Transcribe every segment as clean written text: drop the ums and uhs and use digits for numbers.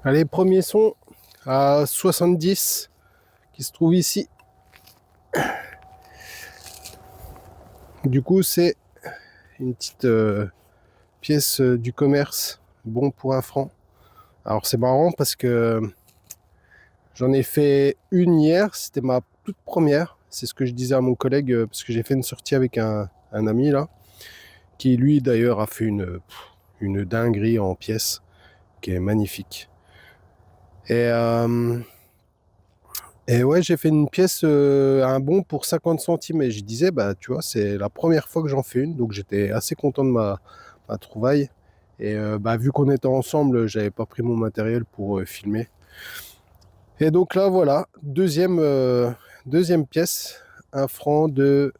Allez, premier son à 70 qui se trouve ici. Du coup, c'est une petite pièce du commerce, bon pour 1 franc. Alors c'est marrant parce que j'en ai fait une hier, c'était ma toute première. C'est ce que je disais à mon collègue parce que j'ai fait une sortie avec un ami là, qui lui d'ailleurs a fait une dinguerie en pièces qui est magnifique. Et, euh, et ouais, j'ai fait une pièce, un bon pour 50 centimes. Et je disais, bah tu vois, c'est la première fois que j'en fais une, donc j'étais assez content de ma trouvaille. Et bah, vu qu'on était ensemble, j'avais pas pris mon matériel pour filmer. Et donc là, voilà, deuxième pièce, 1 franc de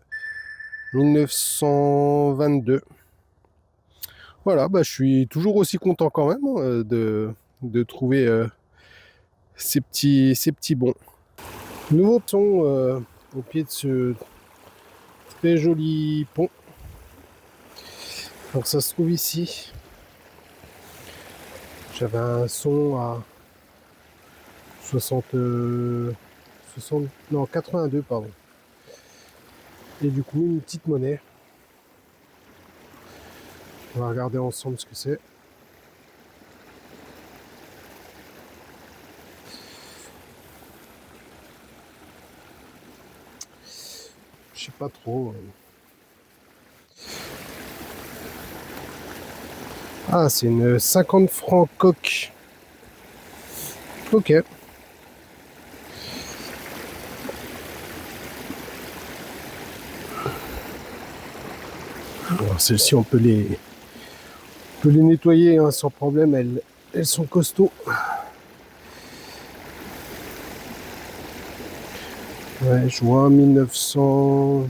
1922. Voilà, bah, je suis toujours aussi content quand même de trouver ces petits bons. Nouveau son au pied de ce très joli pont. Alors ça se trouve ici. J'avais un son à 60, 60, non 82 pardon. Et du coup une petite monnaie. On va regarder ensemble ce que c'est. Je sais pas trop. Ah, c'est une 50 francs coque. Ok. Alors celles-ci on peut les nettoyer hein, sans problème. Elles sont costauds. Ouais, je vois 1900.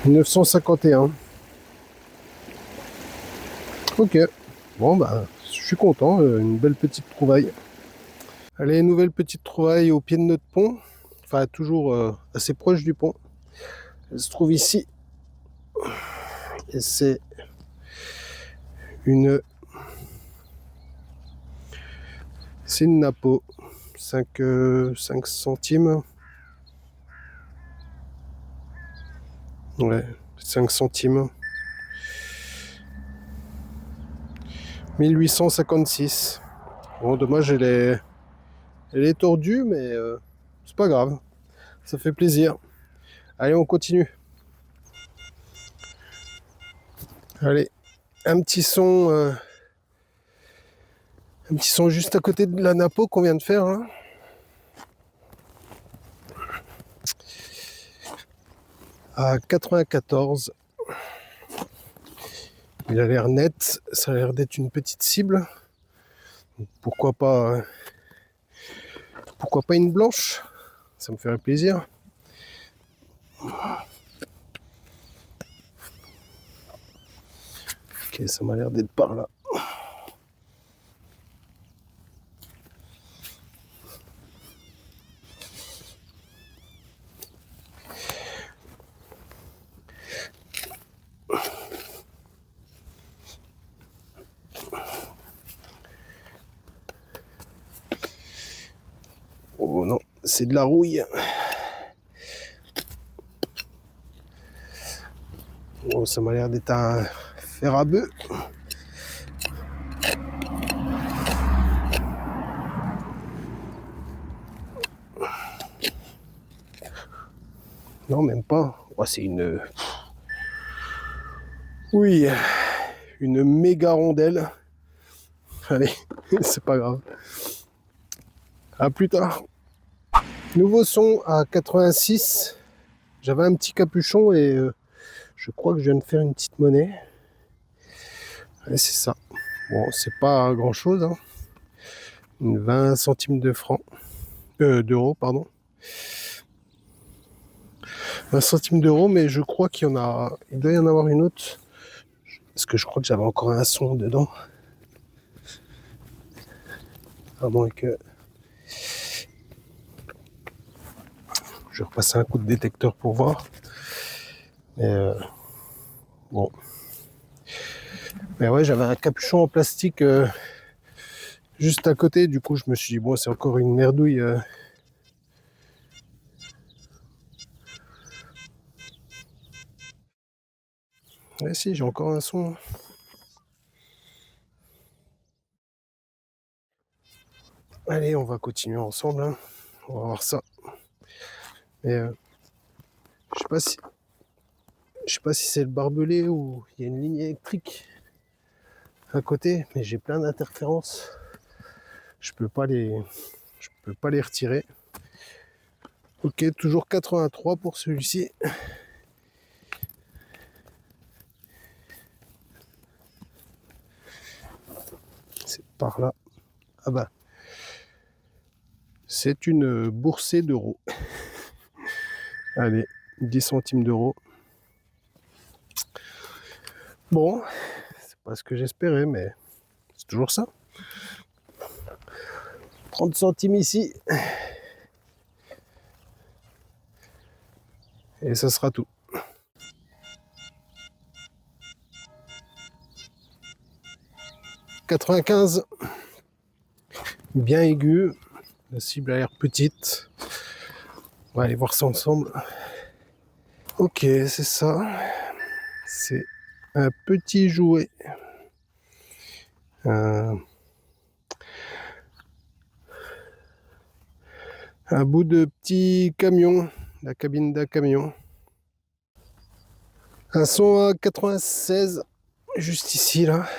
1951. Ok. Bon, bah, je suis content. Une belle petite trouvaille. Allez, nouvelle petite trouvaille au pied de notre pont. Enfin, toujours assez proche du pont. Elle se trouve ici. Et c'est une... C'est une Napo. 5 centimes. Ouais, 5 centimes. 1856. Bon, dommage, elle est tordue, mais c'est pas grave. Ça fait plaisir. Allez, on continue. Allez, un petit son, juste à côté de la Napo qu'on vient de faire. Hein. À 94. Il a l'air net. Ça a l'air d'être une petite cible. Pourquoi pas une blanche? Ça me ferait plaisir. Ok, ça m'a l'air d'être par là. Oh non, c'est de la rouille. Oh, ça m'a l'air d'être un fer à bœuf. Non, même pas. Oh, c'est une... Oui, une méga rondelle. Allez, c'est pas grave. À plus tard. Nouveau son à 86. J'avais un petit capuchon et je crois que je viens de faire une petite monnaie. Ouais, c'est ça. Bon, c'est pas grand chose. Hein. Une 20 centimes d'euros, pardon. 20 centimes d'euros, mais je crois qu'il doit y en avoir une autre. Parce que je crois que j'avais encore un son dedans. À moins que... Je vais repasser un coup de détecteur pour voir. Mais Bon. Mais ouais, j'avais un capuchon en plastique juste à côté. Du coup, je me suis dit, bon, c'est encore une merdouille. Ouais, si, j'ai encore un son. Allez, on va continuer ensemble, hein. On va voir ça. Mais je sais pas si, je sais pas si c'est le barbelé ou il y a une ligne électrique à côté, mais j'ai plein d'interférences. Je peux pas les, je peux pas les retirer. Ok, toujours 83 pour celui-ci. C'est par là. Ah bah, c'est une boursée d'euros. Allez, 10 centimes d'euros. Bon, c'est pas ce que j'espérais, mais c'est toujours ça. 30 centimes ici. Et ça sera tout. 95, bien aigu. La cible a l'air petite. On va aller voir ça ensemble. Ok, c'est ça. C'est un petit jouet. Un, un bout de petit camion. La cabine d'un camion. Un son à 96, juste ici, là.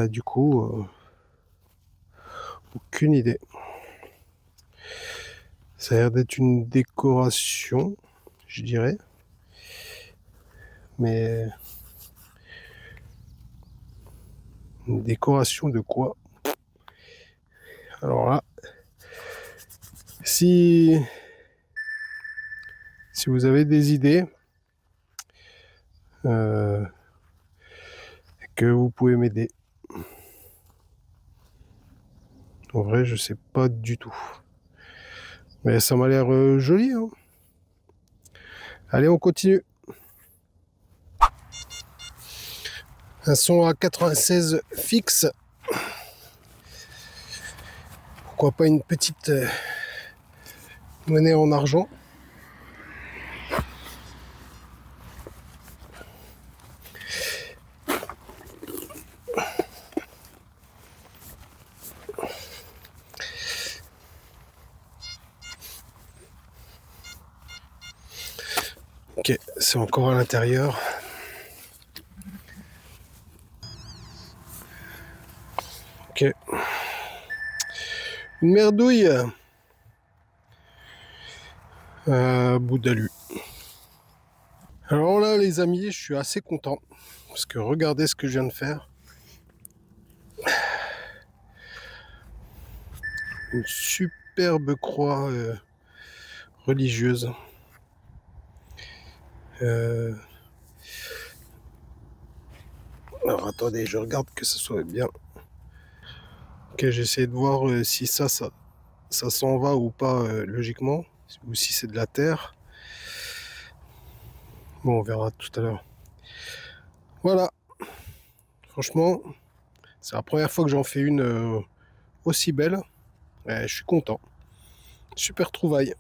Du coup, aucune idée. Ça a l'air d'être une décoration, je dirais. Mais une décoration de quoi? Alors là, si vous avez des idées, que vous pouvez m'aider. En vrai, je sais pas du tout. Mais ça m'a l'air joli, hein. Allez, on continue. Un son à 96 fixe. Pourquoi pas une petite monnaie en argent. Ok, c'est encore à l'intérieur. Ok. Une merdouille. Bout d'alu. Alors là, les amis, je suis assez content. Parce que regardez ce que je viens de faire. Une superbe croix religieuse. Alors attendez, je regarde que ce soit bien. Ok, j'essaie de voir si ça s'en va ou pas logiquement. Ou si c'est de la terre. Bon, on verra tout à l'heure. Voilà. Franchement, c'est la première fois que j'en fais une aussi belle. Ouais, je suis content. Super trouvaille.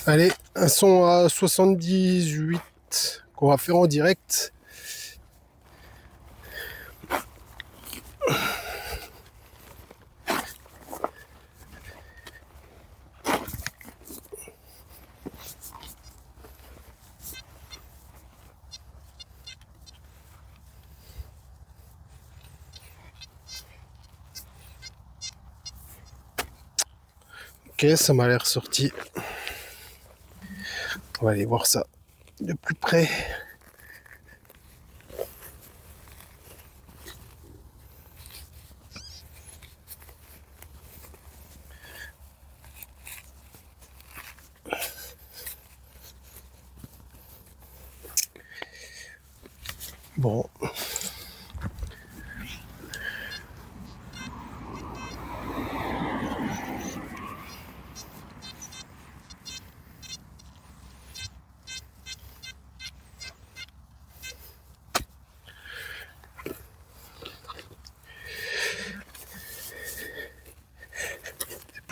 Allez, un son à 78 qu'on va faire en direct. Ok, ça m'a l'air sorti. On va aller voir ça de plus près. Bon.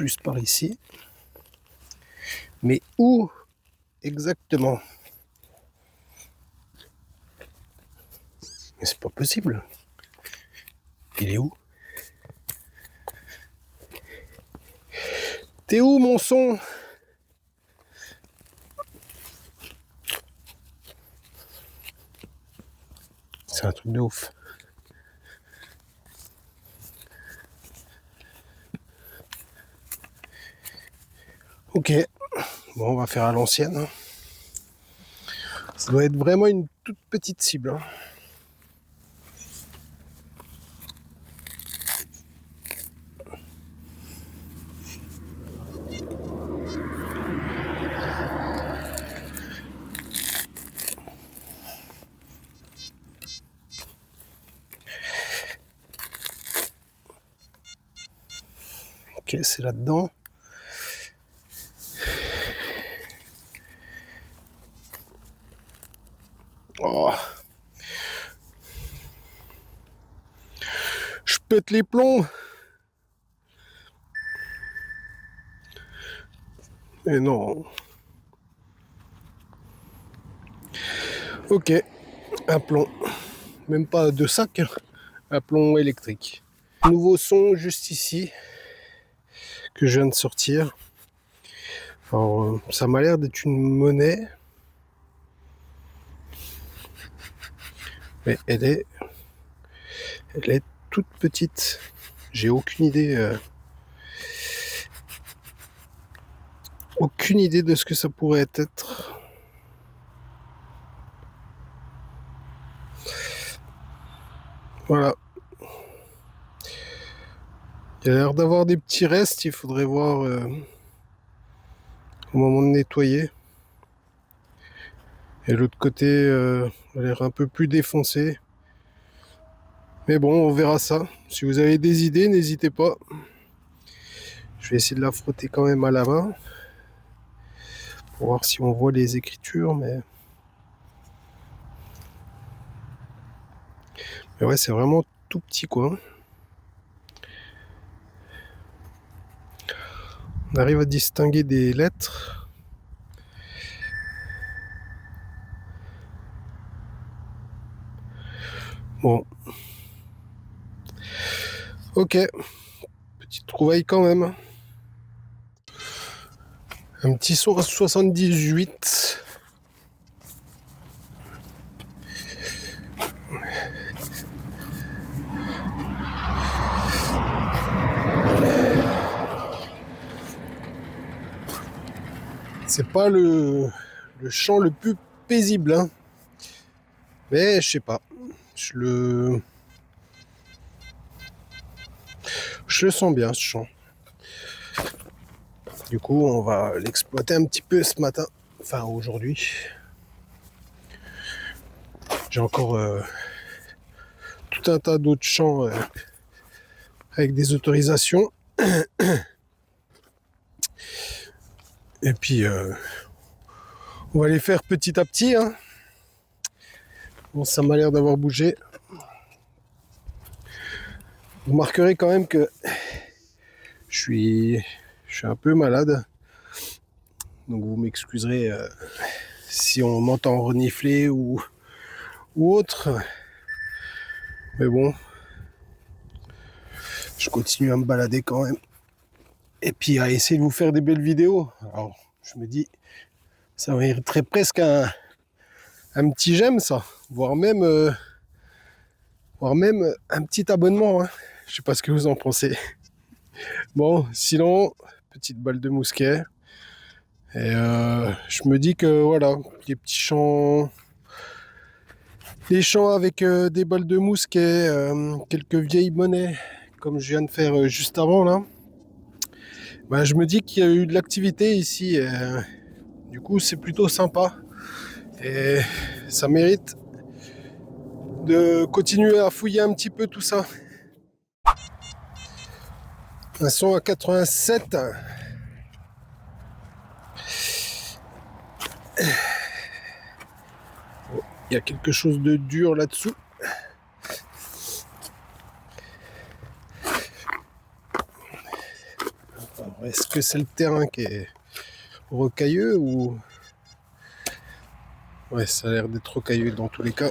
plus par ici. Mais où exactement? Mais c'est pas possible. Il est où? T'es où mon son? C'est un truc de ouf. Ok, bon, on va faire à l'ancienne. Hein. Ça doit être vraiment une toute petite cible. Hein. Ok, c'est là-dedans. Oh. Je pète les plombs. Mais non. Ok, un plomb. Même pas de sac, un plomb électrique. Nouveau son juste ici que je viens de sortir. Alors, ça m'a l'air d'être une monnaie. Mais elle est toute petite. J'ai aucune idée. Aucune idée de ce que ça pourrait être. Voilà. Il y a l'air d'avoir des petits restes. Il faudrait voir au moment de nettoyer. Et l'autre côté a l'air un peu plus défoncé. Mais bon, on verra ça. Si vous avez des idées, n'hésitez pas. Je vais essayer de la frotter quand même à la main. Pour voir si on voit les écritures. Mais ouais, c'est vraiment tout petit quoi. On arrive à distinguer des lettres. Bon. Ok. Petite trouvaille quand même. Un petit 78. C'est pas le chant le plus paisible. Hein. Mais je sais pas. Je le sens bien ce chant. Du coup, on va l'exploiter un petit peu ce matin. Enfin, aujourd'hui. J'ai encore tout un tas d'autres chants avec des autorisations. Et puis, on va les faire petit à petit. Hein. Bon, ça m'a l'air d'avoir bougé. Vous remarquerez quand même que je suis un peu malade. Donc vous m'excuserez si on m'entend renifler ou autre. Mais bon, je continue à me balader quand même. Et puis à essayer de vous faire des belles vidéos. Alors, je me dis, ça mériterait presque un petit j'aime, ça. Voire même un petit abonnement. Hein. Je sais pas ce que vous en pensez. Bon, sinon, petite balle de mousquet. Et je me dis que voilà, les petits champs, les champs avec des balles de mousquet, quelques vieilles monnaies, comme je viens de faire juste avant là. Bah, je me dis qu'il y a eu de l'activité ici. Du coup, c'est plutôt sympa. Et ça mérite de continuer à fouiller un petit peu tout ça. Un son à 87. Il y a quelque chose de dur là-dessous. Est-ce que c'est le terrain qui est rocailleux ou... Ouais, ça a l'air d'être rocailleux dans tous les cas.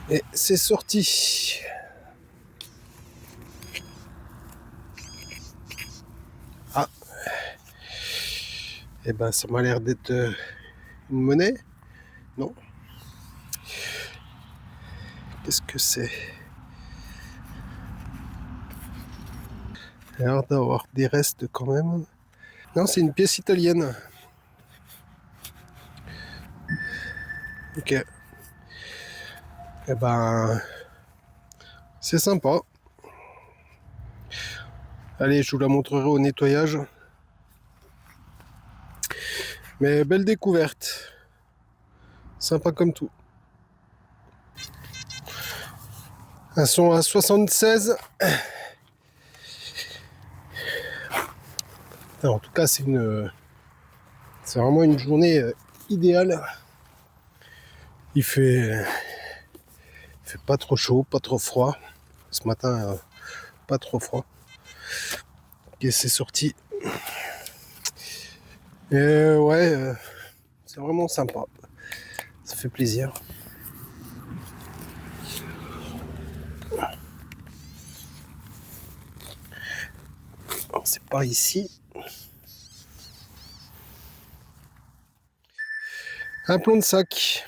Et c'est sorti. Ah. Eh ben, ça m'a l'air d'être une monnaie. Non. Qu'est-ce que c'est? Il a l'air d'avoir des restes quand même. Non, c'est une pièce italienne. Ok. Eh ben, c'est sympa. Allez, je vous la montrerai au nettoyage. Mais belle découverte. Sympa comme tout. Un son à 76. Alors, en tout cas, c'est vraiment une journée idéale. Il fait pas trop chaud, pas trop froid. Ce matin, pas trop froid. Ok, c'est sorti. Et ouais, c'est vraiment sympa. Ça fait plaisir. Alors, c'est par ici. Un plomb de sac.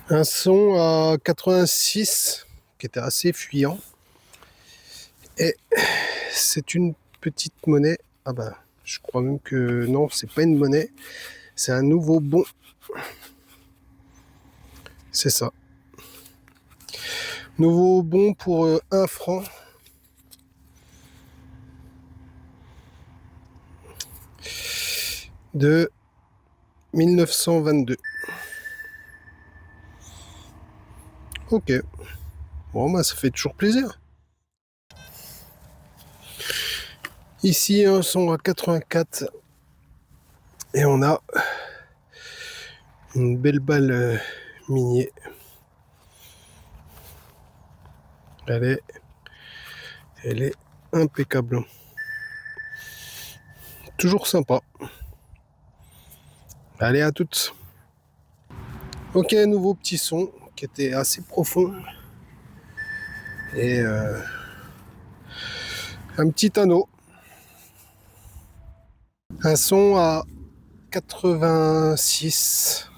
Un son à 86 qui était assez fuyant. Et c'est une petite monnaie. Ah bah, je crois même que non, c'est pas une monnaie. C'est un nouveau bon. C'est ça. Nouveau bon pour 1 franc. De 1922. Ok. Bon, bah, ça fait toujours plaisir. Ici, un son à 84. Et on a une belle balle minier. Elle est impeccable. Toujours sympa. Allez, à toutes. Ok, nouveau petit son qui était assez profond. Et un petit anneau. Un son à 86.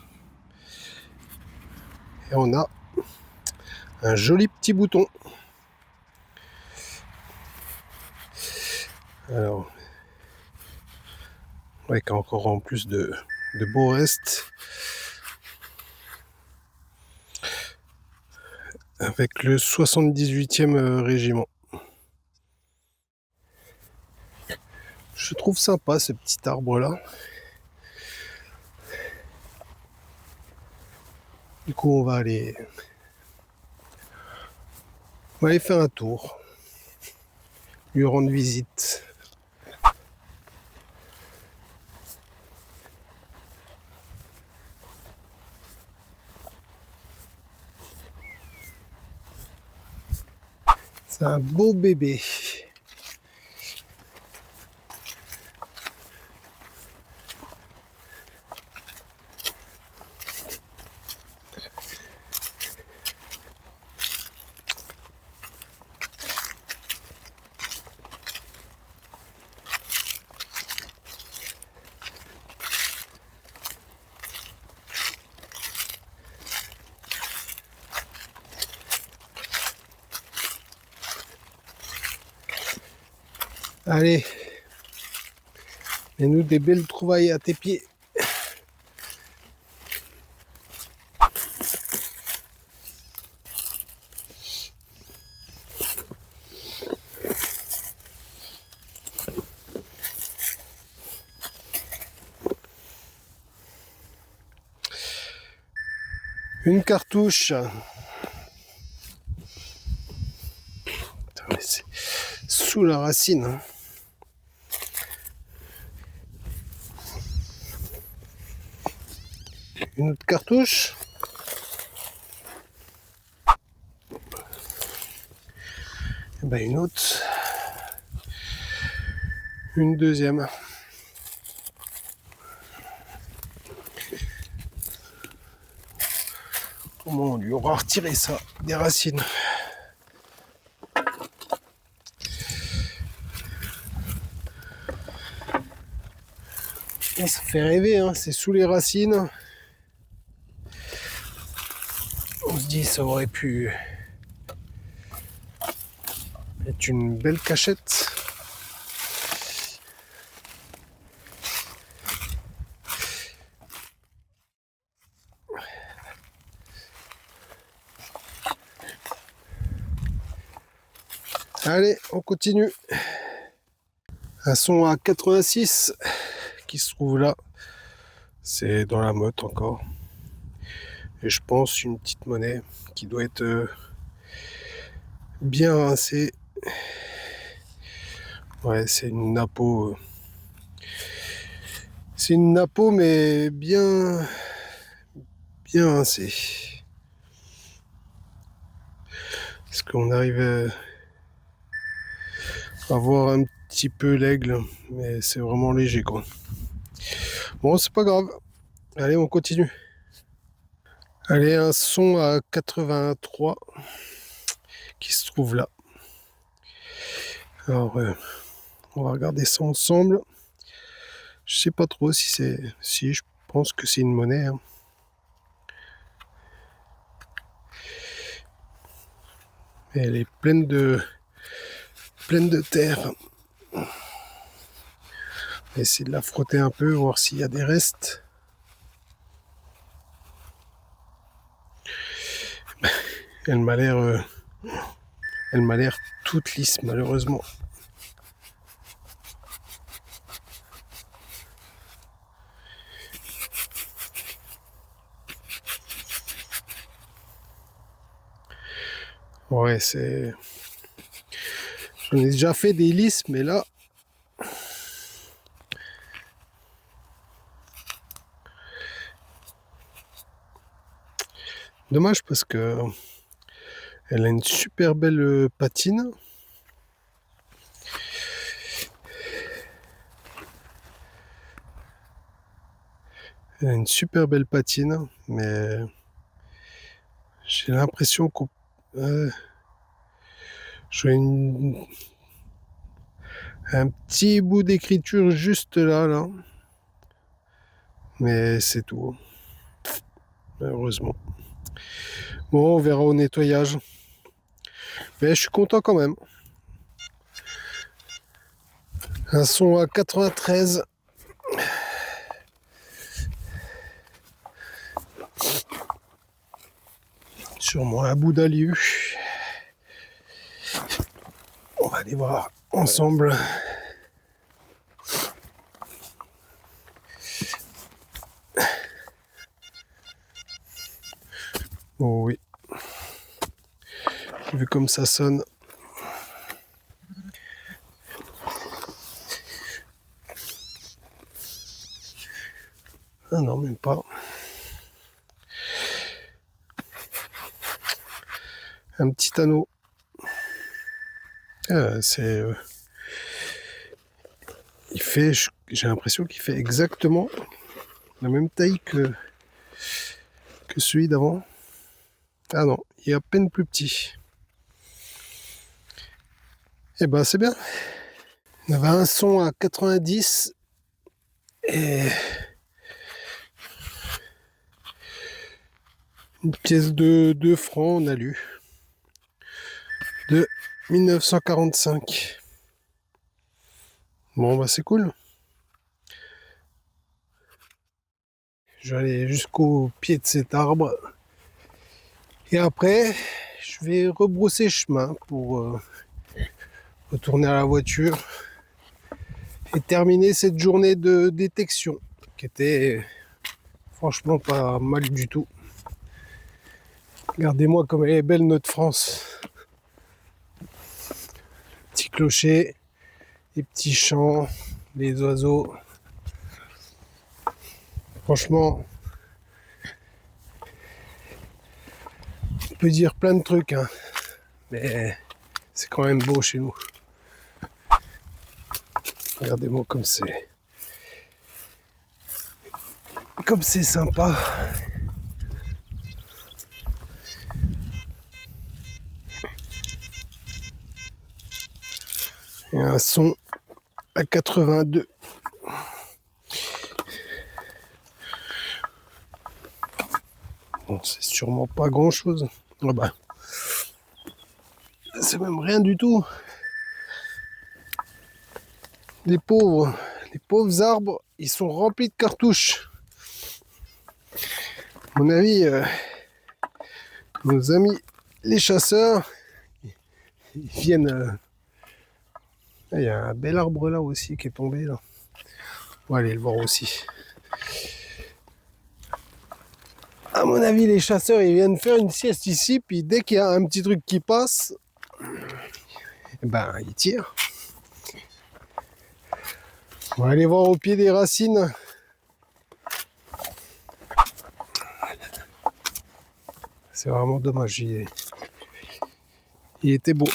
Et on a un joli petit bouton. Alors, avec encore en plus de beaux restes. Avec le 78e régiment. Je trouve sympa ce petit arbre là. Du coup, on va aller faire un tour, lui rendre visite. C'est un beau bébé. Allez, et nous des belles trouvailles à tes pieds. Une cartouche. Putain, mais c'est sous la racine. Hein. Une autre cartouche. Et ben une autre. Une deuxième. Comment on lui aura retiré ça des racines? Et ça fait rêver, hein, c'est sous les racines. On se dit ça aurait pu être une belle cachette. Allez, on continue. Un son à 86 qui se trouve là. C'est dans la motte encore. Et je pense une petite monnaie qui doit être bien rincée. Ouais, c'est une napo. C'est une napo, mais bien rincée. Est-ce qu'on arrive à voir un petit peu l'aigle, mais c'est vraiment léger, quoi. Bon, c'est pas grave. Allez, on continue. Allez, un son à 83 qui se trouve là. Alors, on va regarder ça ensemble. Je sais pas trop si c'est... Si, je pense que c'est une monnaie. Hein. Et elle est pleine de terre. On va essayer de la frotter un peu, voir s'il y a des restes. Elle m'a l'air toute lisse, malheureusement. Ouais, c'est... J'en ai déjà fait des lisses, mais là... Dommage parce que elle a une super belle patine. Elle a une super belle patine, mais j'ai l'impression qu'on... j'ai un petit bout d'écriture juste là. Mais c'est tout, malheureusement. Bon, on verra au nettoyage. Mais je suis content quand même. Un son à 93. Sûrement un bout d'alieu. On va aller voir ensemble. Oh oui. Vu comme ça sonne. Ah non, même pas. Un petit anneau. C'est... il fait... J'ai l'impression qu'il fait exactement la même taille que celui d'avant. Ah non, il est à peine plus petit. Eh ben c'est bien. On avait un son à 90 et une pièce de 2 francs, on a lu, de 1945. Bon bah c'est cool. Je vais aller jusqu'au pied de cet arbre. Et après, je vais rebrousser chemin pour retourner à la voiture et terminer cette journée de détection qui était franchement pas mal du tout. Regardez-moi comme elle est belle notre France. Petit clocher, les petits champs, les oiseaux. Franchement, peut dire plein de trucs, hein, mais c'est quand même beau chez nous. Regardez-moi comme c'est. Comme c'est sympa. Et un son à 82. Bon, c'est sûrement pas grand chose. Oh bah, c'est même rien du tout. Les pauvres arbres, ils sont remplis de cartouches. À mon avis, nos amis les chasseurs, ils viennent. Il y a un bel arbre là aussi qui est tombé là. On va aller le voir aussi. À mon avis, les chasseurs, ils viennent faire une sieste ici, puis dès qu'il y a un petit truc qui passe, eh ben, ils tirent. On va aller voir au pied des racines. C'est vraiment dommage. Il était beau.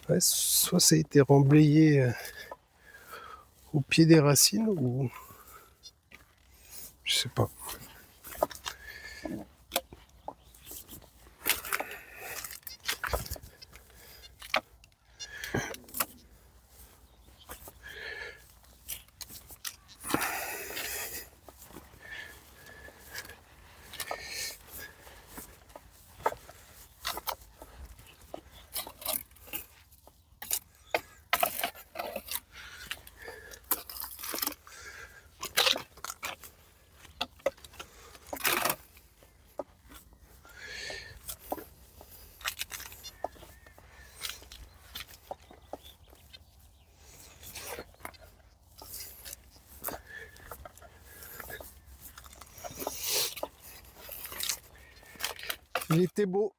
Ouais, soit ça a été remblayé au pied des racines, ou je sais pas. Il était beau.